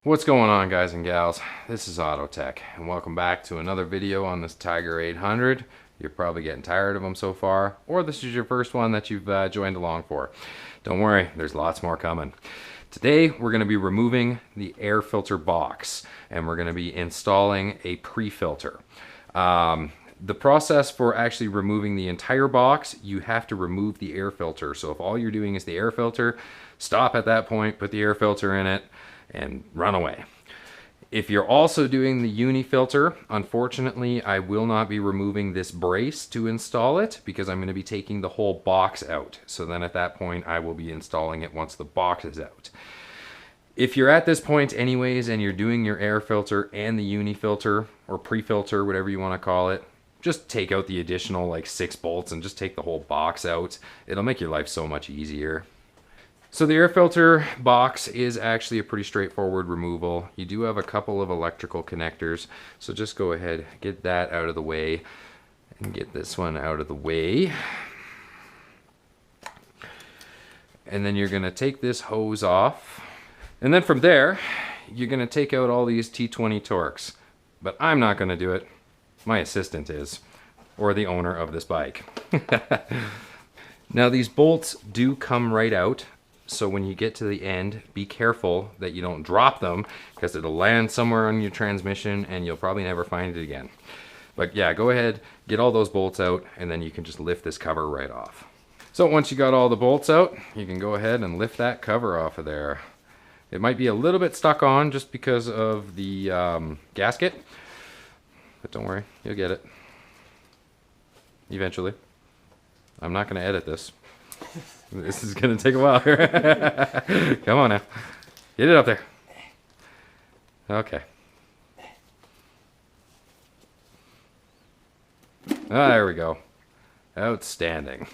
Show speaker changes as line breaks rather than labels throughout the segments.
What's going on, guys and gals? This is Autotech, and welcome back to another video on this Tiger 800. You're probably getting tired of them so far, or this is your first one that you've joined along for. Don't worry, there's lots more coming. Today we're going to be removing the air filter box, and we're going to be installing a pre-filter. The process for actually removing the entire box, you have to remove the air filter. So if all you're doing is the air filter, stop at that point, put the air filter in it, and run away. If you're also doing the Unifilter, unfortunately, I will not be removing this brace to install it because I'm going to be taking the whole box out. So then at that point, I will be installing it once the box is out. If you're at this point anyways and you're doing your air filter and the Unifilter or pre-filter, whatever you want to call it, just take out the additional like 6 bolts and just take the whole box out. It'll make your life so much easier. So the air filter box is actually a pretty straightforward removal. You do have a couple of electrical connectors, so just go ahead, get that out of the way, and get this one out of the way. And then you're gonna take this hose off. And then from there, you're gonna take out all these T20 Torx. But I'm not gonna do it. My assistant is, or the owner of this bike. Now these bolts do come right out. So when you get to the end, be careful that you don't drop them because it'll land somewhere on your transmission and you'll probably never find it again. But yeah, go ahead, get all those bolts out, and then you can just lift this cover right off. So once you got all the bolts out, you can go ahead and lift that cover off of there. It might be a little bit stuck on just because of the gasket, but don't worry, you'll get it eventually. I'm not going to edit this. This is going to take a while. Come on now. Get it up there. Okay. Ah, there we go. Outstanding.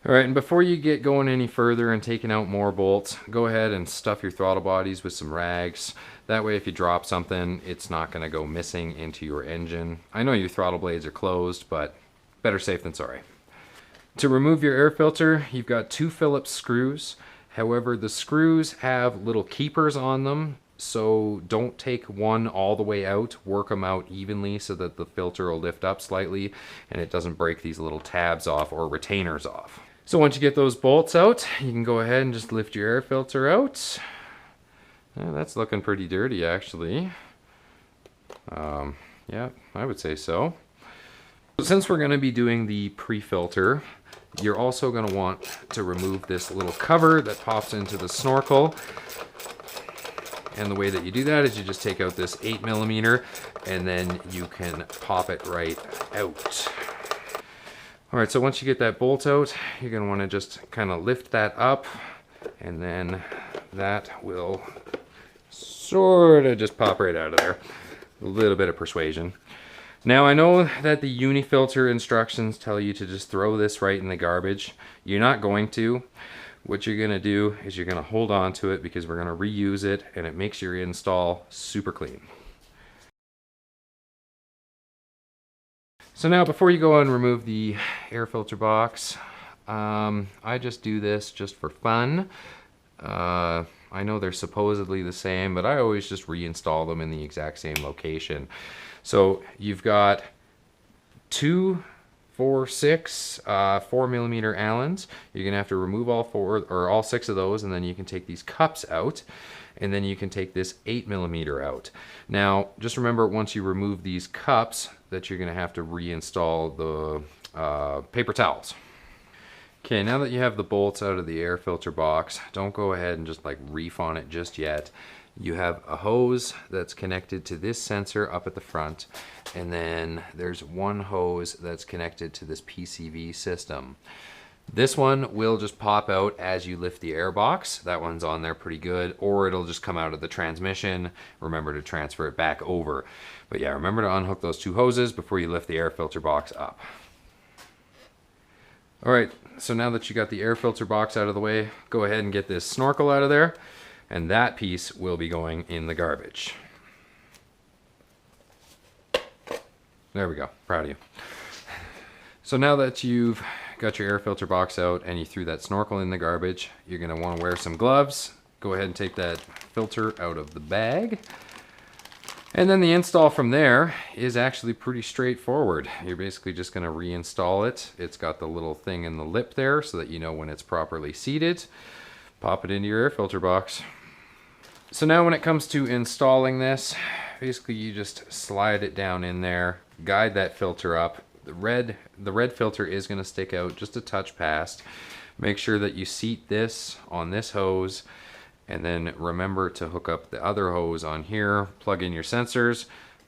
Alright, and before you get going any further and taking out more bolts, go ahead and stuff your throttle bodies with some rags. That way if you drop something, it's not going to go missing into your engine. I know your throttle blades are closed, but better safe than sorry. To remove your air filter, you've got 2 Phillips screws. However, the screws have little keepers on them, so don't take one all the way out. Work them out evenly so that the filter will lift up slightly and it doesn't break these little tabs off or retainers off. So once you get those bolts out, you can go ahead and just lift your air filter out. That's looking pretty dirty, actually. Yeah, I would say so. Since we're going to be doing the pre-filter, you're also going to want to remove this little cover that pops into the snorkel. And the way that you do that is you just take out this 8mm and then you can pop it right out. Alright, so once you get that bolt out, you're going to want to just kind of lift that up, and then that will sort of just pop right out of there. A little bit of persuasion. Now I know that the Unifilter instructions tell you to just throw this right in the garbage. You're not going to. What you're going to do is you're going to hold on to it because we're going to reuse it, and it makes your install super clean. So now before you go and remove the air filter box, I just do this just for fun. I know they're supposedly the same, but I always just reinstall them in the exact same location. So you've got 2, 4, 6 4mm Allens. You're gonna have to remove all 4 or all 6 of those, and then you can take these cups out, and then you can take this 8mm out. Now just remember, once you remove these cups, that you're gonna have to reinstall the paper towels. Okay, now that you have the bolts out of the air filter box, don't go ahead and just like reef on it just yet. You have a hose that's connected to this sensor up at the front, and then there's one hose that's connected to this PCV system. This one will just pop out as you lift the air box. That one's on there pretty good, or it'll just come out of the transmission. Remember to transfer it back over. But yeah, remember to unhook those 2 hoses before you lift the air filter box up. Alright, so now that you got the air filter box out of the way, go ahead and get this snorkel out of there. And that piece will be going in the garbage. There we go. Proud of you. So now that you've got your air filter box out and you threw that snorkel in the garbage, you're going to want to wear some gloves. Go ahead and take that filter out of the bag. And then the install from there is actually pretty straightforward. You're basically just going to reinstall it. It's got the little thing in the lip there so that you know when it's properly seated. Pop it into your air filter box. So now when it comes to installing this, basically you just slide it down in there, guide that filter up. The red filter is going to stick out just a touch past. Make sure that you seat this on this hose, and then remember to hook up the other hose on here, plug in your sensors,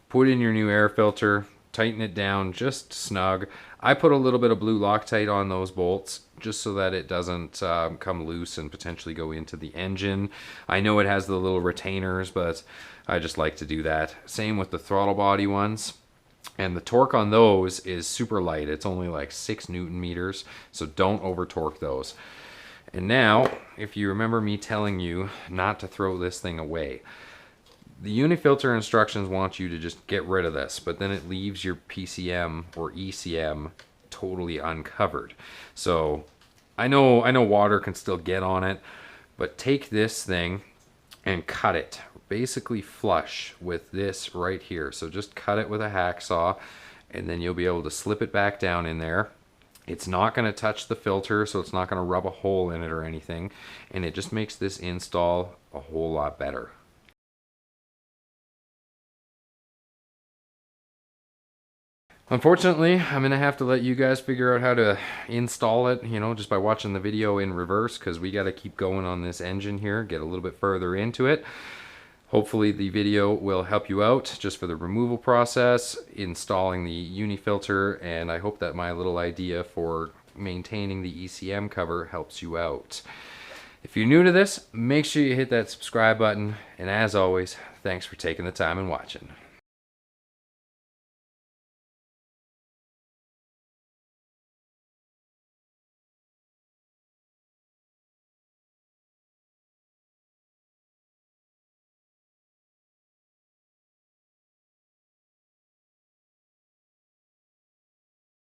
put in your new air filter, tighten it down just snug. I put a little bit of blue Loctite on those bolts just so that it doesn't come loose and potentially go into the engine. I know it has the little retainers, but I just like to do that. Same with the throttle body ones. And the torque on those is super light. It's only like 6 Newton meters, so don't over torque those. And now, if you remember me telling you not to throw this thing away, the Unifilter instructions want you to just get rid of this, but then it leaves your PCM or ECM totally uncovered. So I know water can still get on it, but take this thing and cut it basically flush with this right here. So just cut it with a hacksaw, and then you'll be able to slip it back down in there. It's not going to touch the filter, so it's not going to rub a hole in it or anything, and it just makes this install a whole lot better. Unfortunately, I'm going to have to let you guys figure out how to install it, you know, just by watching the video in reverse, because we got to keep going on this engine here, get a little bit further into it. Hopefully the video will help you out just for the removal process, installing the Unifilter, and I hope that my little idea for maintaining the ECM cover helps you out. If you're new to this, make sure you hit that subscribe button, and as always, thanks for taking the time and watching.